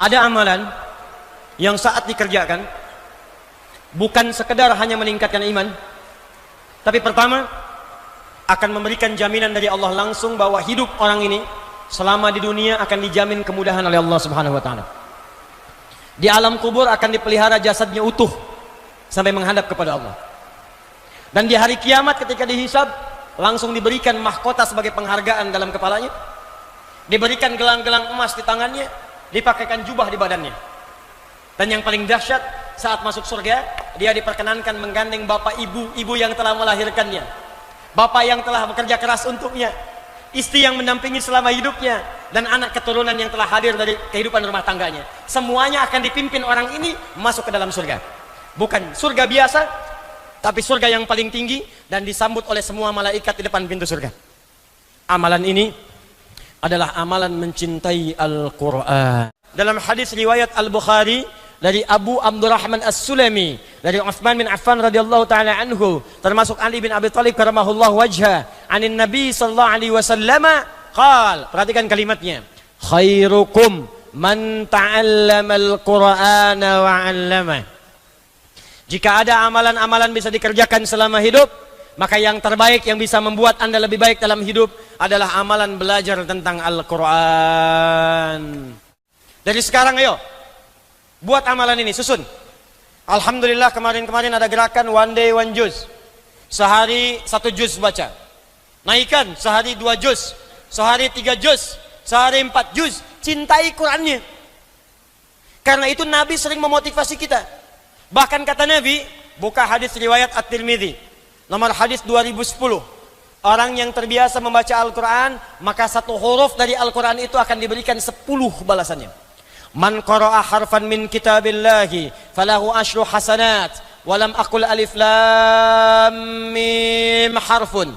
Ada amalan yang saat dikerjakan bukan sekedar hanya meningkatkan iman, tapi pertama akan memberikan jaminan dari Allah langsung bahwa hidup orang ini selama di dunia akan dijamin kemudahan oleh Allah Subhanahu wa taala. Di alam kubur akan dipelihara jasadnya utuh sampai menghadap kepada Allah. Dan di hari kiamat ketika dihisab langsung diberikan mahkota sebagai penghargaan dalam kepalanya. Diberikan gelang-gelang emas di tangannya, dipakaikan jubah di badannya. Dan yang paling dahsyat, saat masuk surga dia diperkenankan menggandeng bapak ibu yang telah melahirkannya, bapak yang telah bekerja keras untuknya, istri yang mendampingi selama hidupnya, dan anak keturunan yang telah hadir dari kehidupan rumah tangganya. Semuanya akan dipimpin orang ini masuk ke dalam surga. Bukan surga biasa, tapi surga yang paling tinggi, dan disambut oleh semua malaikat di depan pintu surga. Amalan ini adalah amalan mencintai Al-Quran. Dalam hadis riwayat Al-Bukhari dari Abu Abdurrahman As-Sulami, dari Utsman bin Affan radhiyallahu taala anhu, termasuk Ali bin Abi Thalib karamahullahu wajha, anin Nabi sallallahu alaihi wasallam qal, perhatikan kalimatnya, khairukum man ta'allama al-Qur'ana wa 'allama. Jika ada amalan-amalan bisa dikerjakan selama hidup, maka yang terbaik yang bisa membuat Anda lebih baik dalam hidup adalah amalan belajar tentang Al-Quran. Dari sekarang ayo buat amalan ini, susun. Alhamdulillah kemarin-kemarin ada gerakan one day one juz, sehari 1 juz baca. Naikkan sehari 2 juz, sehari 3 juz, sehari 4 juz. Cintai Qurannya. Karena itu Nabi sering memotivasi kita. Bahkan kata Nabi, buka hadis riwayat At-Tirmidzi nomor hadis 2010, orang yang terbiasa membaca Al-Quran, maka 1 huruf dari Al-Quran itu akan diberikan 10 balasannya. Man qara'a harfan min kitabillahi falahu asyru hasanat, walam aqul alif lam mim harfun,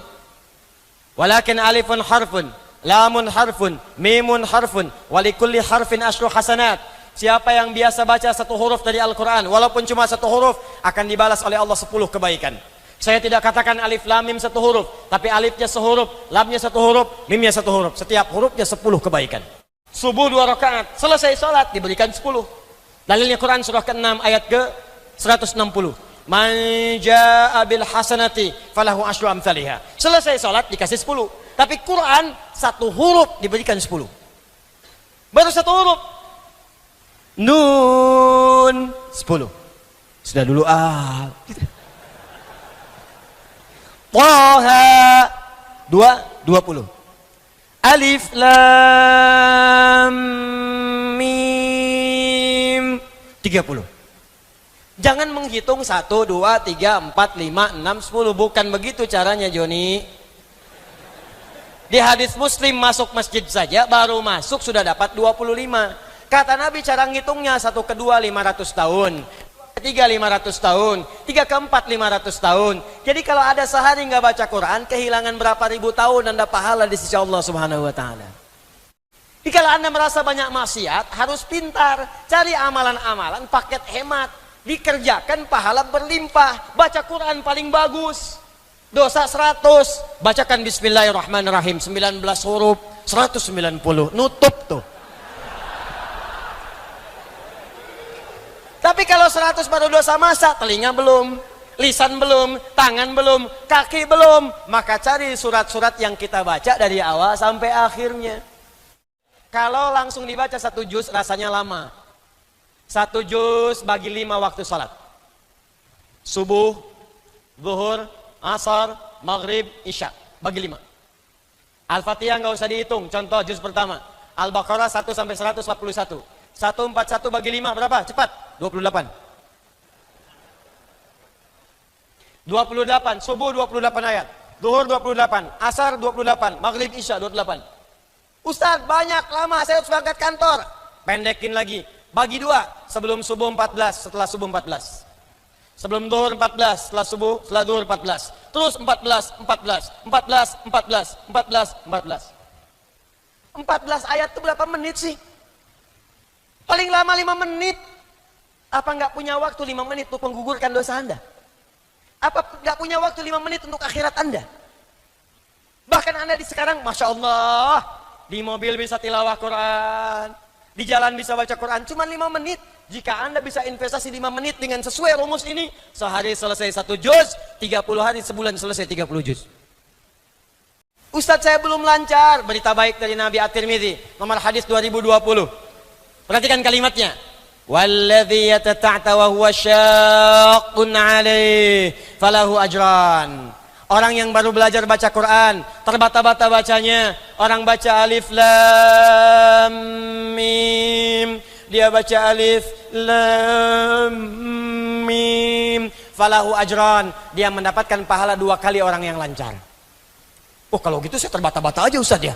walakin alifun harfun, lamun harfun, mimun harfun, walikulli harfin asyru hasanat. Siapa yang biasa baca 1 huruf dari Al-Quran, walaupun cuma 1 huruf, akan dibalas oleh Allah 10 kebaikan. Saya tidak katakan alif lam mim 1 huruf, tapi alifnya sehuruf, lamnya 1 huruf, mimnya 1 huruf. Setiap hurufnya 10 kebaikan. Subuh 2 rakaat, selesai sholat diberikan 10. Dalilnya Quran surah ke-6 ayat ke-160. Man jaa'a bil hasanati falahu asyru amsalihha. Selesai sholat dikasih 10. Tapi Quran 1 huruf diberikan 10. Baru 1 huruf. Nun 10. Sudah dulu Taha 20. Alif lam mim 30. Jangan menghitung 1, 2, 3, 4, 5, 6, 10. Bukan begitu caranya, Joni. Di hadis Muslim masuk masjid saja baru masuk sudah dapat 25. Kata Nabi cara ngitungnya 1 ke 2 500 tahun, 3 500 tahun, 3 ke 4 500 tahun. Jadi kalau ada sehari nggak baca Quran, kehilangan berapa ribu tahun Anda pahala di sisi Allah Subhanahu wa taala. Jadi kalau Anda merasa banyak maksiat, harus pintar, cari amalan-amalan paket hemat, dikerjakan pahala berlimpah. Baca Quran paling bagus. Dosa 100, bacakan bismillahirrahmanirrahim 19 huruf, 190, nutup tuh. Tapi kalau 100 baru dosa masa, telinga belum, lisan belum, tangan belum, kaki belum, maka cari surat-surat yang kita baca dari awal sampai akhirnya. Kalau langsung dibaca 1 juz rasanya lama. 1 juz bagi 5 waktu salat. Subuh, zuhur, asar, maghrib, isya, bagi 5. Al-Fatihah nggak usah dihitung. Contoh juz pertama, Al-Baqarah 1 sampai 141. 141 bagi 5 berapa? Cepat. 28. 28, subuh 28 ayat, zuhur 28, asar 28, maghrib isya 28. Ustaz banyak lama, saya harus berangkat kantor. Pendekin lagi, bagi 2, sebelum subuh 14, setelah subuh 14. Sebelum zuhur 14, setelah subuh, setelah zuhur 14. Terus 14, 14, 14, 14, 14, 14. 14 ayat itu berapa menit sih? Paling lama 5 menit. Apa nggak punya waktu 5 menit untuk menggugurkan dosa Anda? Apa nggak punya waktu 5 menit untuk akhirat Anda? Bahkan Anda di sekarang, Masya Allah, di mobil bisa tilawah Quran, Di jalan bisa baca Quran cuma 5 menit. Jika Anda bisa investasi 5 menit dengan sesuai rumus ini, sehari selesai 1 juz, 30 hari sebulan selesai 30 juz. Ustadz, saya belum lancar. Berita baik dari Nabi At-Tirmidzi, nomor hadis 2020. Perhatikan kalimatnya. Walladzi yatata'ta wa huwa syaqqun 'alaihi falahu ajran. Orang yang baru belajar baca Quran, terbata-bata bacanya. Orang baca alif lam mim, dia baca alif lam mim, falahu ajran, dia mendapatkan pahala 2 kali orang yang lancar. Oh, kalau gitu saya terbata-bata aja Ustaz ya.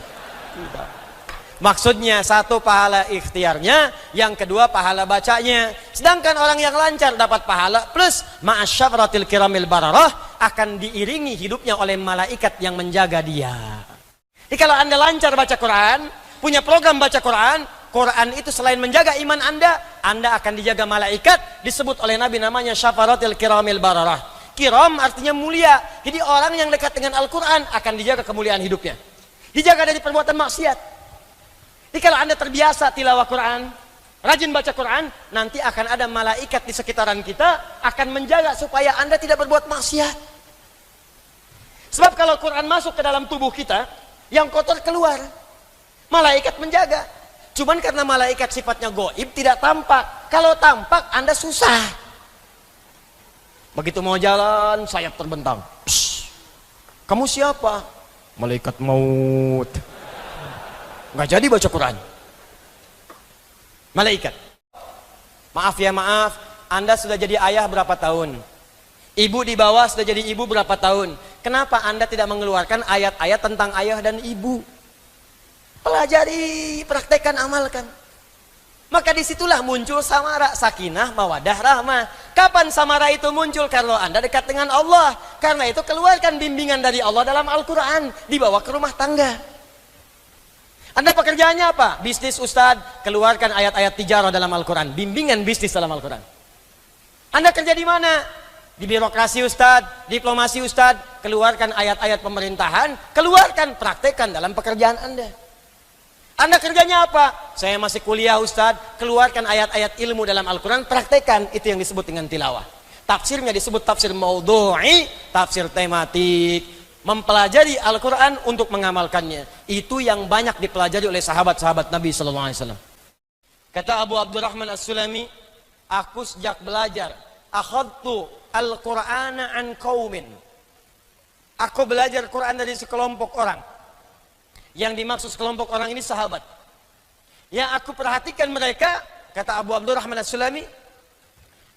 Maksudnya 1 pahala ikhtiarnya, yang kedua pahala bacanya. Sedangkan orang yang lancar dapat pahala plus ma'asyafratil kiramil bararah, akan diiringi hidupnya oleh malaikat yang menjaga dia. Jadi kalau Anda lancar baca Quran, punya program baca Quran, Quran itu selain menjaga iman Anda akan dijaga malaikat, disebut oleh Nabi namanya syafaratil kiramil bararah. Kiram artinya mulia. Jadi orang yang dekat dengan Al-Quran akan dijaga kemuliaan hidupnya, dijaga dari perbuatan maksiat. Jadi kalau Anda terbiasa tilawah Quran, rajin baca Quran, nanti akan ada malaikat di sekitaran kita akan menjaga supaya Anda tidak berbuat maksiat. Sebab kalau Quran masuk ke dalam tubuh kita, yang kotor keluar. Malaikat menjaga. Cuman karena malaikat sifatnya gaib, tidak tampak. Kalau tampak, Anda susah. Begitu mau jalan, sayap terbentang. Psst, kamu siapa? Malaikat maut. Nggak jadi baca Quran. Malaikat. Maaf ya maaf, Anda sudah jadi ayah berapa tahun? Ibu di bawah sudah jadi ibu berapa tahun? Kenapa Anda tidak mengeluarkan ayat-ayat tentang ayah dan ibu? Pelajari, praktekkan, amalkan. Maka disitulah muncul samara, sakinah, mawadah, rahmah. Kapan samara itu muncul? Kalau Anda dekat dengan Allah. Karena itu keluarkan bimbingan dari Allah dalam Al-Quran, dibawa ke rumah tangga. Anda pekerjaannya apa? Bisnis Ustadz, keluarkan ayat-ayat tijarah dalam Al-Quran, bimbingan bisnis dalam Al-Quran. Anda kerja di mana? Di birokrasi Ustadz, diplomasi Ustadz, keluarkan ayat-ayat pemerintahan, keluarkan, praktekkan dalam pekerjaan Anda. Anda kerjanya apa? Saya masih kuliah Ustadz, keluarkan ayat-ayat ilmu dalam Al-Quran, praktekkan, itu yang disebut dengan tilawah. Tafsirnya disebut tafsir maudhu'i, tafsir tematik. Mempelajari Al-Quran untuk mengamalkannya, itu yang banyak dipelajari oleh sahabat-sahabat Nabi SAW. Kata Abu Abdurrahman As-Sulami, aku sejak belajar, akhadtu al-Qur'ana an qaumin, aku belajar Quran dari sekelompok orang. Yang dimaksud sekelompok orang ini sahabat. Yang aku perhatikan mereka, kata Abu Abdurrahman As-Sulami,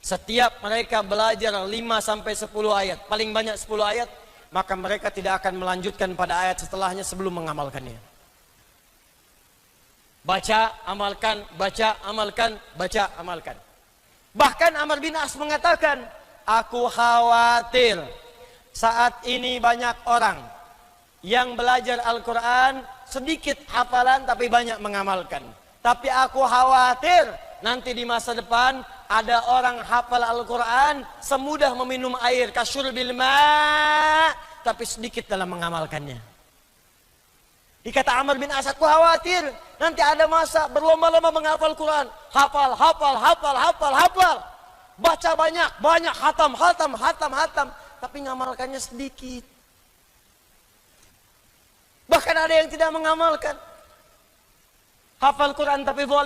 setiap mereka belajar 5-10 ayat, paling banyak 10 ayat, maka mereka tidak akan melanjutkan pada ayat setelahnya sebelum mengamalkannya. Baca, amalkan, baca, amalkan, baca, amalkan. Bahkan Amr bin As mengatakan, aku khawatir saat ini banyak orang yang belajar Al-Quran, sedikit hafalan tapi banyak mengamalkan. Tapi aku khawatir nanti di masa depan ada orang hafal Al-Quran semudah meminum air, kasyurbil ma', tapi sedikit dalam mengamalkannya. Dikata Amr bin As, aku khawatir nanti ada masa berlomba-lomba menghafal Quran, hafal, hafal, hafal, hafal, hafal, baca banyak, banyak, hatam, hatam, hatam, hatam, tapi ngamalkannya sedikit. Bahkan ada yang tidak mengamalkan, hafal Quran tapi